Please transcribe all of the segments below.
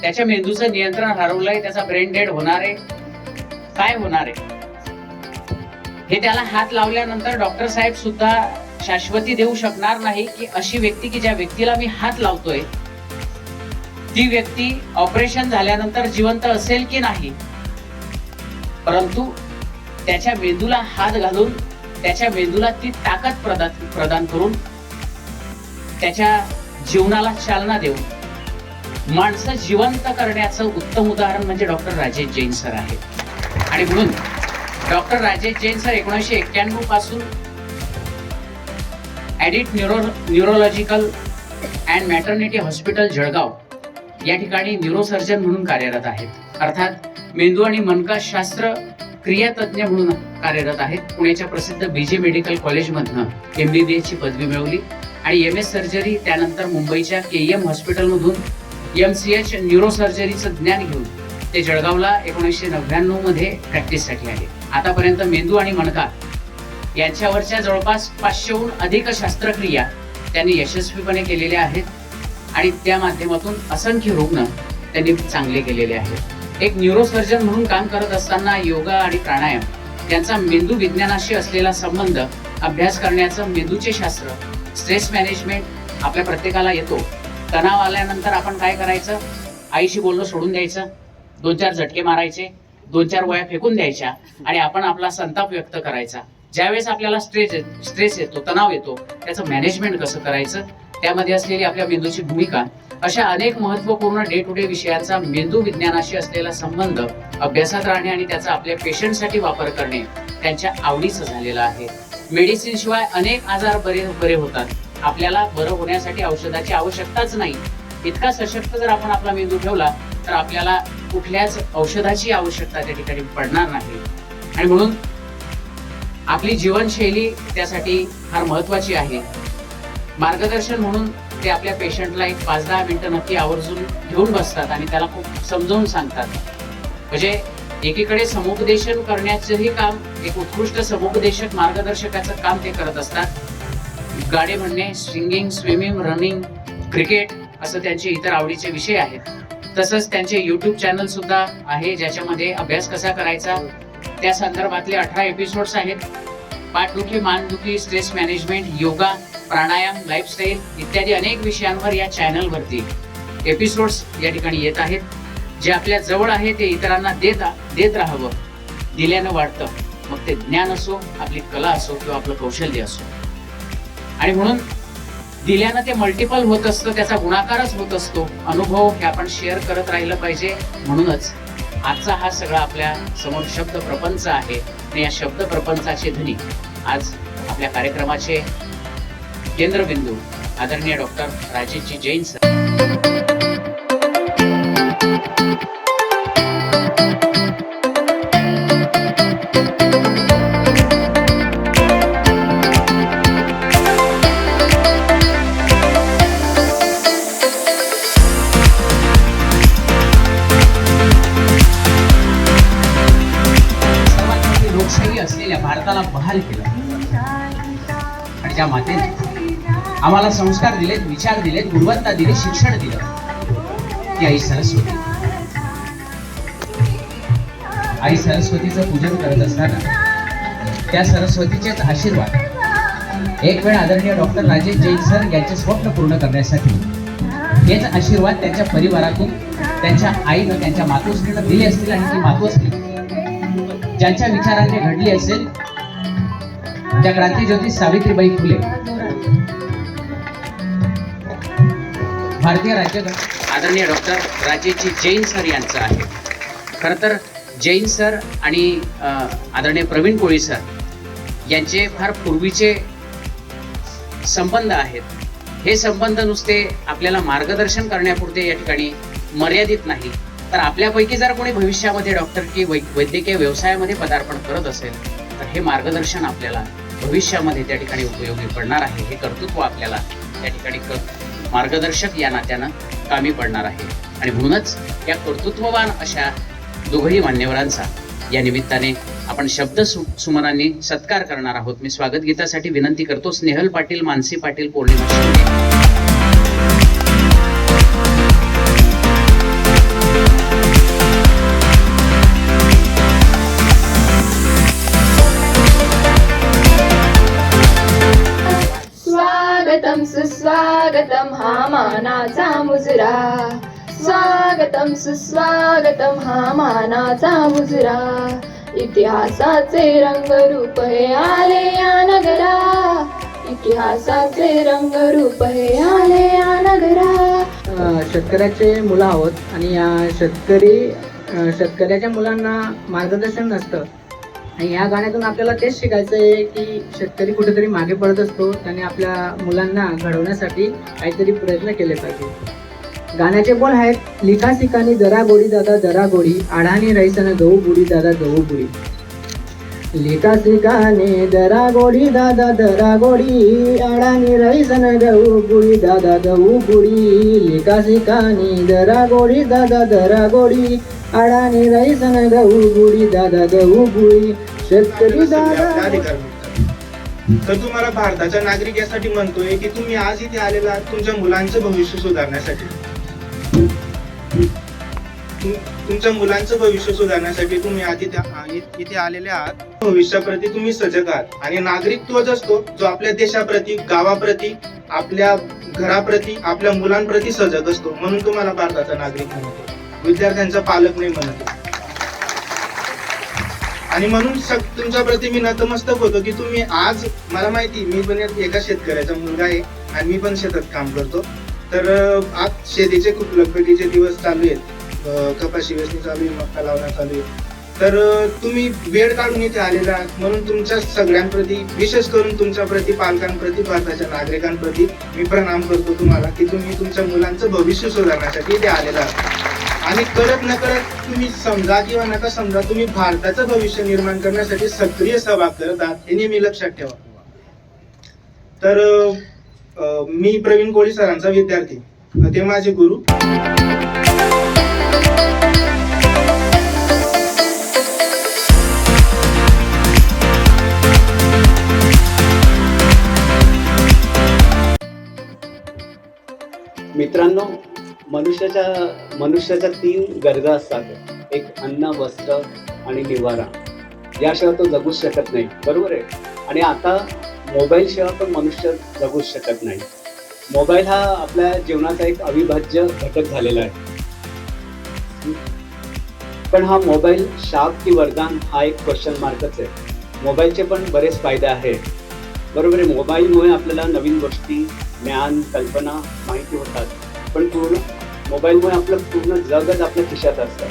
त्याच्या मेंदूचं नियंत्रण हरवलंय, त्याचा ब्रेन डेड होणार आहे, काय होणार आहे हे त्याला हात लावल्यानंतर डॉक्टर साहेब सुद्धा शाश्वती देऊ शकणार नाही की अशी व्यक्ती की ज्या व्यक्तीला मी हात लावतोय ती व्यक्ती ऑपरेशन झाल्यानंतर जिवंत असेल की नाही. परंतु त्याच्या मेंदूला हात घालून त्याच्या मेंदूला ती ताकद प्रदान करून त्याच्या जीवनाला चालना देऊन माणसं जिवंत करण्याचं उत्तम उदाहरण म्हणजे डॉक्टर राजेश जैन सर आहे. आणि म्हणून डॉक्टर राजेश जैन सर 1991 पासून added neurological and maternity hospital Jalgaon या ठिकाणी न्यूरोसर्जन म्हणून कार्यरत आहेत. अर्थात मेंदू आणि मनकाशास्त्र क्रियातज्ञ म्हणून कार्यरत आहेत. पुण्याच्या प्रसिद्ध बीजे मेडिकल कॉलेजमधनं MBBS ची पदवी मिळवली आणि MS सर्जरी, त्यानंतर मुंबईच्या KEM हॉस्पिटलमधून MCH न्यूरोसर्जरीचं ज्ञान घेऊन ते जळगावला 1999 मध्ये प्रॅक्टिससाठी आले. आतापर्यंत मेंदू आणि मणका यांच्यावरच्या जवळपास 500हून अधिक शस्त्रक्रिया त्यांनी यशस्वीपणे केलेल्या आहेत आणि त्या माध्यमातून असंख्य रुग्ण त्यांनी चांगले केलेले आहेत. एक न्यूरोसर्जन म्हणून काम करत असताना योगा आणि प्राणायाम यांचा मेंदू विज्ञानाशी असलेला संबंध अभ्यास करण्याचं मेंदूचे शास्त्र, स्ट्रेस मॅनेजमेंट आपल्या प्रत्येकाला येतो. तणाव आल्यानंतर आपण काय करायचं? आईशी बोलणं सोडून द्यायचं, 2-4 झटके मारायचे, 2-4 वया फेकून द्यायच्या आणि आपण आपला संताप व्यक्त करायचा. ज्यावेळेस आपल्याला स्ट्रेस येतो, तणाव येतो, त्याचं मॅनेजमेंट कसं करायचं, त्यामध्ये असलेली आपल्या मेंदूची भूमिका, अशा अनेक महत्त्वपूर्ण डे टू डे विषयाचा मेंदू विज्ञानाशी असलेला संबंध अभ्यासात राहणे आणि त्याचा आपल्या पेशंटसाठी वापर करणे त्यांच्या आवडीचं झालेलं आहे. मेडिसिन शिवाय अनेक आजार बरे होतात. आपल्याला बरं होण्यासाठी औषधाची आवश्यकताच नाही. इतका सशक्त जर आपण आपला मेंदू ठेवला तर आपल्याला कुठल्याच औषधाची आवश्यकता त्या ठिकाणी पडणार नाही. आणि म्हणून आपली जीवनशैली त्यासाठी फार महत्वाची आहे. मार्गदर्शन म्हणून ते आपल्या पेशंटला एक 5-10 मिनिटं नक्की आवर्जून घेऊन बसतात आणि त्याला खूप समजावून सांगतात. म्हणजे एकीकडे समुपदेशन करण्याचंही काम, एक उत्कृष्ट समुपदेशक मार्गदर्शकाचं काम ते करत असतात. गाणे म्हणणे, सिंगिंग, स्विमिंग, रनिंग, क्रिकेट असं त्यांचे इतर आवडीचे विषय आहेत. तसंच त्यांचे YouTube चॅनल सुद्धा आहे ज्याच्यामध्ये अभ्यास कसा करायचा त्या संदर्भातले 18 एपिसोड्स आहेत. पाठदुखी, मानदुखी, स्ट्रेस मॅनेजमेंट, योगा, प्राणायाम, लाईफस्टाईल इत्यादी अनेक विषयांवर या चॅनलवरती एपिसोड्स या ठिकाणी येत आहेत. जे आपल्या जवळ आहे ते इतरांना देत राहावं. दिल्यानं वाढतं, मग ते ज्ञान असो, आपली कला असो किंवा आपलं कौशल्य असो. आणि म्हणून दिल्यानं ते मल्टिपल होत असतं, त्याचा गुणाकारच होत असतो. अनुभव हे आपण शेअर करत राहिलं पाहिजे. म्हणूनच आजचा हा सगळा आपल्या समोर शब्द प्रपंच आहे आणि या शब्द प्रपंचाचे धनी आज आपल्या कार्यक्रमाचे केंद्रबिंदू आदरणीय डॉक्टर राजेशजी जैन सर. लोकशाही असलेल्या भारताला बहाल केलं आणि ज्या मातेने आम्हाला संस्कार दिलेत, विचार दिलेत, गुणवत्ता दिली, शिक्षण दिलं, ती आई सरस्वती. आई सरस्वतीचं पूजन करत असताना त्या सरस्वतीचेच आशीर्वाद एक वेळ आदरणीय डॉक्टर राजेश जैन सर यांचे स्वप्न पूर्ण करण्यासाठी हेच आशीर्वाद त्यांच्या परिवारातून, त्यांच्या आईनं, त्यांच्या मातोश्रीनं दिले असतील आणि ती मातोश्री ज्यांच्या विचारांनी घडली असेल, त्या क्रांतीज्योती सावित्रीबाई फुले भारतीय राज्यघटना आदरणीय डॉक्टर राजेशजी जैन सर यांचं आहे. खरं तर जैन सर आणि आदरणीय प्रवीण कोळी सर यांचे फार पूर्वीचे संबंध आहेत. हे संबंध नुसते आपल्याला मार्गदर्शन करण्यापुरते या ठिकाणी मर्यादित नाही, तर आपल्यापैकी जर कोणी भविष्यामध्ये डॉक्टर की वैद्यकीय व्यवसायामध्ये पदार्पण करत असेल तर हे मार्गदर्शन आपल्याला भविष्यामध्ये त्या ठिकाणी उपयोगी पडणार आहे. हे कर्तृत्व आपल्याला त्या ठिकाणी मार्गदर्शक या नात्यानं कामी पडणार आहे. आणि म्हणूनच या कर्तृत्ववान अशा दोघही मान्यवरांचा या निमित्ताने आपण शब्द सुमनांनी सत्कार करणार आहोत. मी स्वागत गीतासाठी विनंती करतो स्नेहल पाटील, मानसी पाटील, पौर्णिमा शिंदे. स्वागतम सुस्वागतम हा मानाचा मुजरा, इतिहासाचे रंगरूप हे आले या नगरा, इतिहासाचे रंगरूप हे आले या नगरा. शेतकऱ्याचे मुलं आहोत आणि या शेतकऱ्याच्या मुलांना मार्गदर्शन नसतं आणि या गाण्यातून आपल्याला तेच शिकायचं आहे की शेतकरी कुठेतरी मागे पडत असतो. त्याने आपल्या मुलांना घडवण्यासाठी काहीतरी प्रयत्न केले पाहिजे. गाण्याचे बोल आहेत, लिखा सिकानी जरा गोडी दादा जरा गोडी, आढाणी रईसन गहू बुडी दादा गहू बुडी. लिखा सिकाने जरा गोडी दादा जरा गोडी, आढाणी रईसन गहू बुडी दादा गहू बुडी. लिखा सिकाने जरा गोडी दादा जरा गोडी, अडाणी रईसन गहू बुडी दादा गहू बुडी. शेतकरी दादा तर तुम्हाला भारताच्या नागरिक यासाठी म्हणतोय की तुम्ही आज इथे आलेला आहात तुमच्या मुलांचं भविष्य सुधारण्यासाठी. तुमच्या मुलांचं भविष्य सुधारण्यासाठी तुम्ही आज इथे आलेले आहात. भविष्याप्रती तुम्ही सजग आहात आणि नागरिक तोच असतो जो आपल्या देशाप्रती, गावाप्रती, आपल्या घराप्रती, आपल्या मुलांप्रती सजग असतो. म्हणून तुम्हाला भारताचा नागरिक म्हणतो, विद्यार्थ्यांचा पालक नाही म्हणतो. आणि म्हणून तुमच्या प्रति मी नतमस्तक होतो की तुम्ही आज, मला माहिती मी पण एका शेतकऱ्याचा मुलगा आहे आणि मी पण शेतात काम करतो. तर आज शेतीचे खूप लगबगीचे दिवस चालू आहेत, कपाशी वेचणी चालू आहे, मका लावणं चालू आहे. तर तुम्ही वेळ काढून इथे आलेला आहात म्हणून तुमच्या सगळ्यांप्रती, विशेष करून तुमच्या प्रति, पालकांप्रती, भारताच्या नागरिकांप्रती मी प्रणाम करतो तुम्हाला की तुम्ही तुमच्या मुलांचं भविष्य सुधारण्यासाठी इथे आलेला आहात. आणि करत न करत तुम्ही समजा किंवा नका समजा, तुम्ही भारताचं भविष्य निर्माण करण्यासाठी सक्रिय सहभाग करत आहात हे नेहमी लक्षात ठेवा. तर मी प्रवीण कोळी सरांचा विद्यार्थी, ते माझे गुरु. मित्रांनो, मनुष्याच्या 3 गरजा असतात, एक अन्न, वस्त्र आणि निवारा. याशिवाय तो जगूच शकत नाही, बरोबर आहे. आणि आता मोबाईल शिवाय पण मनुष्य जगूच शकत नाही. मोबाईल हा आपल्या जीवनाचा एक अविभाज्य घटक झालेला आहे. पण हा मोबाईल शाप की वरदान हा एक क्वेश्चन मार्कच आहे. मोबाईलचे पण बरेच फायदे आहेत, बरोबर आहे. मोबाईलमुळे आपल्याला नवीन गोष्टी, ज्ञान, कल्पना, माहिती होतात. पण मोबाईलमुळे आपलं पूर्ण जगच आपल्या खिशात असतं.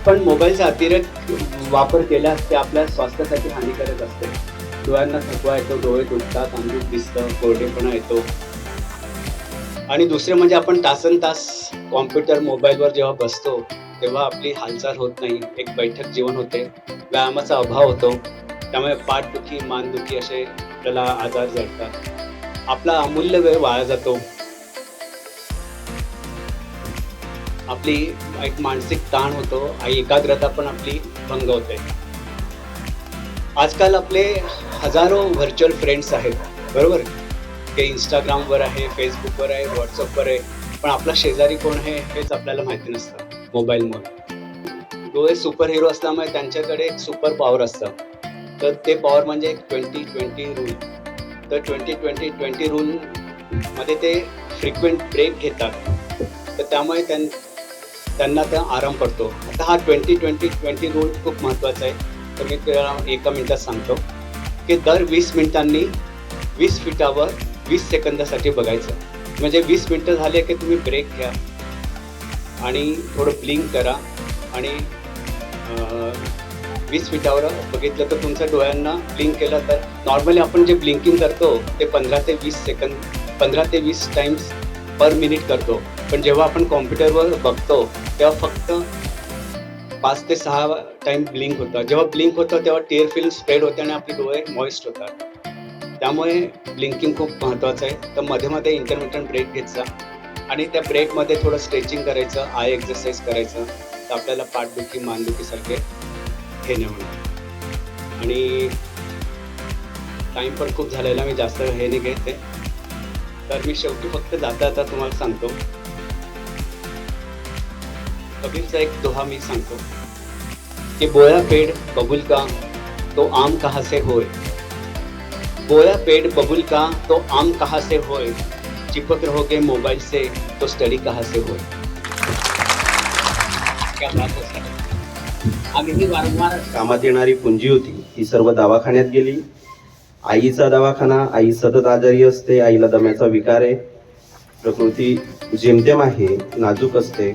पण मोबाईलचा अतिरेक वापर केल्यास ते आपल्या स्वास्थ्यासाठी हानिकारक असते. डोळ्यांना थकवा येतो, डोळे दुखतात, अंधुक दिसतं, कोरडेपणा येतो. आणि दुसरे म्हणजे आपण तासनतास कॉम्प्युटर, मोबाईलवर जेव्हा बसतो तेव्हा आपली हालचाल होत नाही, एक बैठक जीवन होते, व्यायामाचा अभाव होतो. त्यामुळे पाठदुखी, मानदुखी असे आपल्याला आजार जडतात. आपला अमूल्य वेळ वाया जातो. आपली एक मानसिक ताण होतो, एकाग्रता पण आपली भंग होते. आजकाल आपले हजारो व्हर्च्युअल फ्रेंड्स आहेत, बरोबर. ते इंस्टाग्रामवर आहे, फेसबुकवर आहे, व्हॉट्सअपवर आहे. पण आपला शेजारी कोण आहे हेच आपल्याला माहिती नसतं मोबाईलमुळे. डोळे सुपर हिरो असल्यामुळे त्यांच्याकडे एक सुपर पॉवर असतं. तर ते पॉवर म्हणजे 20-20 रूल. तर 20-20-20 रूल मध्ये ते फ्रिक्वेंट ब्रेक घेतात. तर त्यामुळे त्यांना त्या आराम पडतो. आता हा 20-20-20 रूल खूप महत्त्वाचा आहे. तर मी त्याला एका मिनिटात सांगतो की दर 20 मिनिटांनी 20 फिटावर 20 सेकंदासाठी बघायचं. म्हणजे 20 मिनटं झाले की तुम्ही ब्रेक घ्या आणि थोडं ब्लिंक करा आणि 20 फिटावर बघितलं तर तुमच्या डोळ्यांना ब्लिंक केलं तर नॉर्मली आपण जे ब्लिंकिंग करतो ते 15 ते 20 टाइम्स पर मिनिट करतो. पण जेव्हा आपण कॉम्प्युटरवर बघतो तेव्हा फक्त 5 ते 6 टाइम ब्लिंक होतं. जेव्हा ब्लिंक होतं तेव्हा टिअर फिल्म स्प्रेड होते आणि आपले डोळे मॉइस्ट होतात. त्यामुळे ब्लिंकिंग खूप महत्त्वाचं आहे. तर मध्ये मध्ये इंटरमिटंट ब्रेक घ्यायचा आणि त्या ब्रेकमध्ये थोडं स्ट्रेचिंग करायचं, आय एक्सरसाइज करायचं. तर आपल्याला पाठदुखी, मानदुखीसारखे हे नाही होणार. आणि टाईम पण खूप झालेला, मी जास्त हे नाही घेते. तर मी शेवटी फक्त जाता तुम्हाला सांगतो, कबीरचा एक दोहा मी सांगतो की बोया पेड़ बबुल का तो आम कहाँ से होए, बोया पेड़ बबुल का तो आम कहाँ से होए, चिपक रहोगे मोबाइल से तो स्टडी कहाँ से होए. क्या बात है सर. आम्हीही वारंवार कामात येणारी पुंजी होती ती सर्व दवाखान्यात गेली. आईचा दवाखाना, आई सतत आजारी असते, आईला दम्याचा विकार आहे, प्रकृती जेमतेम आहे, नाजूक असते.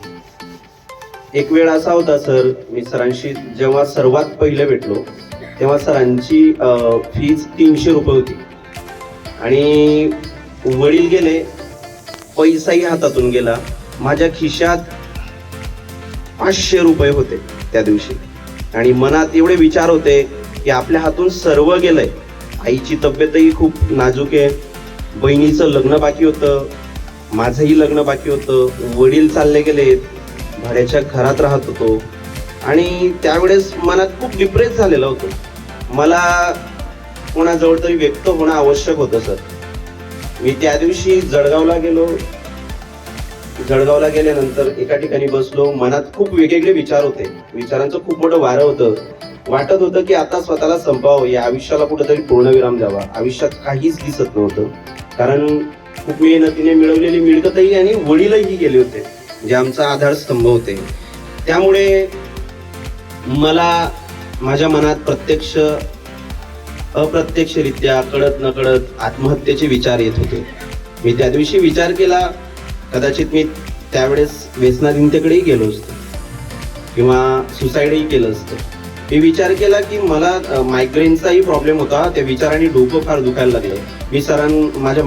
एक वेळ असा होता सर, मी सरांशी जेव्हा सर्वात पहिले भेटलो तेव्हा सरांची फीज 300 रुपये होती आणि वडील गेले, पैसाही हातातून गेला. माझ्या खिशात 500 रुपये होते त्या दिवशी आणि मनात एवढे विचार होते की आपल्या हातून सर्व गेलंय. आईची तब्येतही खूप नाजूक आहे, बहिणीचं लग्न बाकी होतं, माझंही लग्न बाकी होतं, वडील चालले गेलेत, भाड्याच्या घरात राहत होतो आणि त्यावेळेस मनात खूप डिप्रेस झालेलं होतं. मला कोणाजवळ तरी व्यक्त होणं आवश्यक होतं सर. मी त्या दिवशी जळगावला गेलो. जळगावला गेल्यानंतर एका ठिकाणी बसलो. मनात खूप वेगवेगळे विचार होते, विचारांचं खूप मोठं वारं होतं. वाटत होतं की आता स्वतःला संपावं, या आयुष्याला कुठेतरी पूर्णविराम द्यावा. आयुष्यात काहीच दिसत नव्हतं, कारण खूप मेहनतीने मिळवलेली मिळकतही आणि वडीलही गेले होते, जे आमचा आधारस्तंभ होते. त्यामुळे मला माझ्या मनात प्रत्यक्ष अप्रत्यक्षरित्या कळत नकळत आत्महत्येचे विचार येत होते. मी त्या दिवशी विचार केला, कदाचित मी त्यावेळेस व्यसनाधीनतेकडेही गेलो असतो किंवा सुसाईडही केलं असतं. मी विचार केला की मला मायग्रेनचाही प्रॉब्लेम होता. त्या विचाराने डोकं फार दुखायला लागलं. मी माझ्या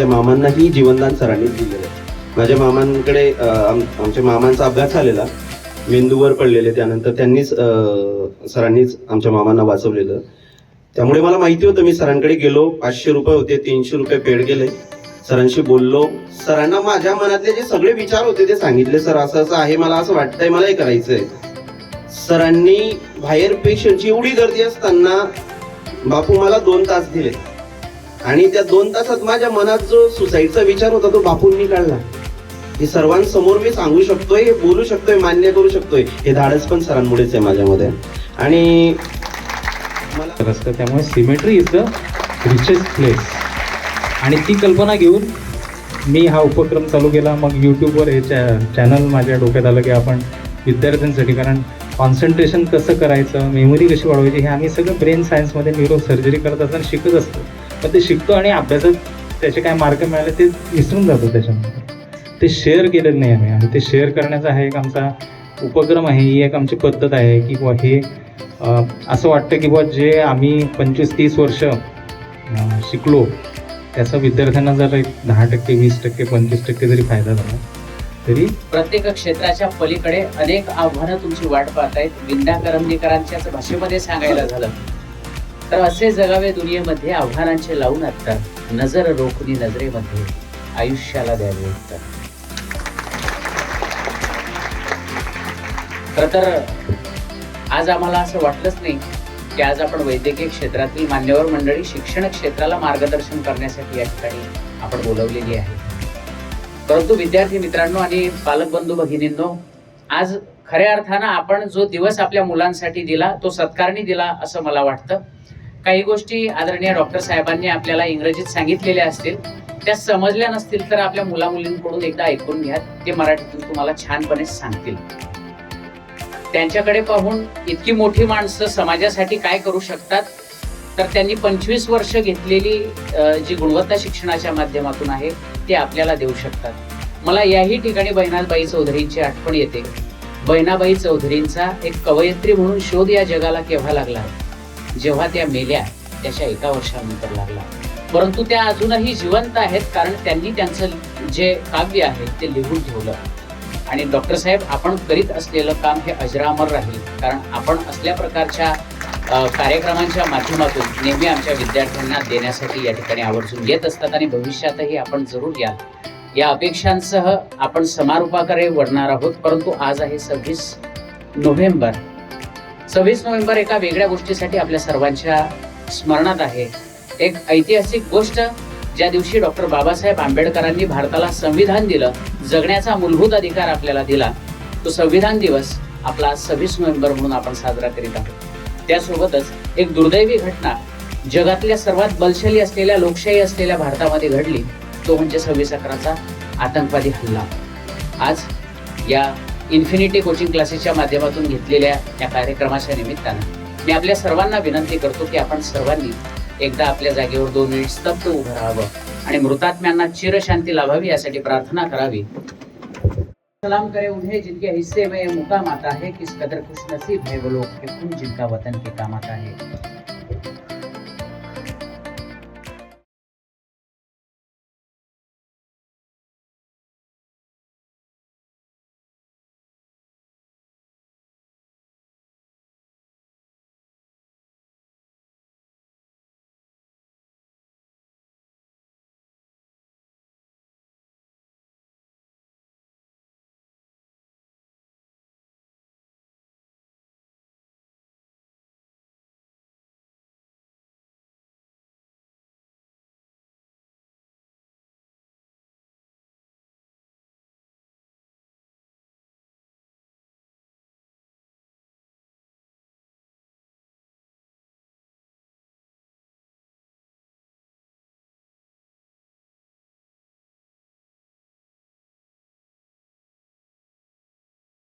मामांनाही जीवनदान सरांनीच दिलेलं. माझ्या मामांकडे आमच्या मामांचा अपघात झालेला, मेंदूवर पडलेले, त्यानंतर सरांनीच आमच्या मामांना वाचवलेलं. त्यामुळे मला माहिती होतं. मी सरांकडे गेलो, 500 रुपये होते, 300 रुपये पेड गेले. सरांशी बोललो. सरांना माझ्या मनातले जे सगळे विचार होते ते सांगितले. सर असं असं आहे, मला असं वाटतंय, मला हे करायचंय. सरांनी बाहेर पेशंटची एवढी गर्दी असताना बापू मला 2 तास दिले आणि त्या 2 तासात माझ्या मनात जो सुसाईडचा विचार होता तो बापूंनी काढला. हे सर्वांसमोर मी सांगू शकतोय, हे बोलू शकतोय, मान्य करू शकतोय. हे धाडस पण सरांमुळेच आहे माझ्यामध्ये. आणि मला असतं, त्यामुळे symmetry is the richest place. आणि ती कल्पना घेऊन मी हा उपक्रम चालू केला. मग यूट्यूबवर हे चॅनल माझ्या डोक्यात आलं की आपण विद्यार्थ्यांसाठी, कारण कॉन्सन्ट्रेशन कसं करायचं, मेमरी कशी वाढवायची, हे आम्ही सगळं ब्रेन सायन्समध्ये न्यूरो सर्जरी करत असताना शिकत असतो. पण ते शिकतो आणि अभ्यासात त्याचे काय मार्क मिळाले ते विसरून जातो. त्याच्यामध्ये ते शेअर केलेलं नाही आम्ही, आणि ते शेअर करण्याचा हा एक आमचा उपक्रम आहे, ही एक आमची पद्धत आहे की बुवा हे असं वाटतं की बुवा जे आम्ही 25-30 वर्ष शिकलो त्याचा विद्यार्थ्यांना जर एक 10%, 20%, 25% जरी फायदा झाला तरी. प्रत्येक क्षेत्राच्या पलीकडे अनेक आव्हानं तुमची वाट पाहतायत. विंदा करमणीकरांच्याच भाषेमध्ये सांगायला झालं तर असे जगावे दुनियेमध्ये आव्हानांचे लावून आता नजर रोखणी नजरेमध्ये आयुष्याला द्यावे उत्तर. खरं तर आज आम्हाला असं वाटलंच नाही की आज आपण वैद्यकीय क्षेत्रातील मान्यवर मंडळी शिक्षण क्षेत्राला मार्गदर्शन करण्यासाठी या ठिकाणी आपण बोलवलेली आहे. परंतु विद्यार्थी मित्रांनो आणि पालक बंधू भगिनींनो, आज खऱ्या अर्थानं आपण जो दिवस आपल्या मुलांसाठी दिला तो सत्कारणी दिला असं मला वाटतं. काही गोष्टी आदरणीय डॉक्टर साहेबांनी आपल्याला इंग्रजीत सांगितलेल्या असतील, त्या समजल्या नसतील तर आपल्या मुलामुलींकडून एकदा ऐकून घ्या, ते मराठीतून तुम्हाला छानपणे सांगतील. त्यांच्याकडे पाहून इतकी मोठी माणसं समाजासाठी काय करू शकतात, तर त्यांनी 25 वर्ष घेतलेली जी गुणवत्ता शिक्षणाच्या माध्यमातून आहे ते आपल्याला देऊ शकतात. मला याही ठिकाणी बहिणाबाई चौधरींची आठवण येते. बहिणाबाई चौधरींचा एक कवयित्री म्हणून शोध या जगाला केव्हा लागला, जेव्हा त्या मेल्या त्याच्या 1 वर्षानंतर लागला. परंतु त्या अजूनही जिवंत आहेत, कारण त्यांनी त्यांचं जे काव्य आहे ते लिहून ठेवलं. आणि डॉक्टर साहेब, आपण करीत असलेलं काम हे अजरामर राहील, कारण आपण असल्या प्रकारच्या कार्यक्रमांच्या माध्यमातून नेहमी आमच्या विद्यार्थ्यांना देण्यासाठी या ठिकाणी आवर्जून येत असतात आणि भविष्यातही आपण जरूर याल. या अपेक्षांसह आपण समारोपाकडे वळणार आहोत. परंतु आज आहे 26 नोव्हेंबर. 26 नोव्हेंबर एका वेगळ्या गोष्टीसाठी आपल्या सर्वांच्या स्मरणात आहे. एक ऐतिहासिक गोष्ट, ज्या दिवशी डॉक्टर बाबासाहेब आंबेडकरांनी भारताला संविधान दिलं, जगण्याचा मूलभूत अधिकार आपल्याला दिला, तो संविधान दिवस आपला 26 नोव्हेंबर म्हणून आपण साजरा करीत आहोत. त्यासोबतच एक दुर्दैवी घटना जगातल्या सर्वात बलशाली असलेल्या, लोकशाही असलेल्या भारतामध्ये घडली. तो म्हणजे 26/11चा आतंकवादी हल्ला. आज या इन्फिनिटी कोचिंग क्लासेसच्या माध्यमातून घेतलेल्या या कार्यक्रमाच्या निमित्तानं मी आपल्या सर्वांना विनंती करतो की आपण सर्वांनी एकदा आपल्या जागेवर 2 मिनिट स्तब्ध उभं राहावं आणि मृतात्म्यांना चिरशांती लाभावी यासाठी प्रार्थना करावी. सलाम करे उन्हें जिनके हिस्से में ये मुकाम आता है, किस कदर खुश नसीब है वो लोग कि खून जिनका वतन के काम आता है.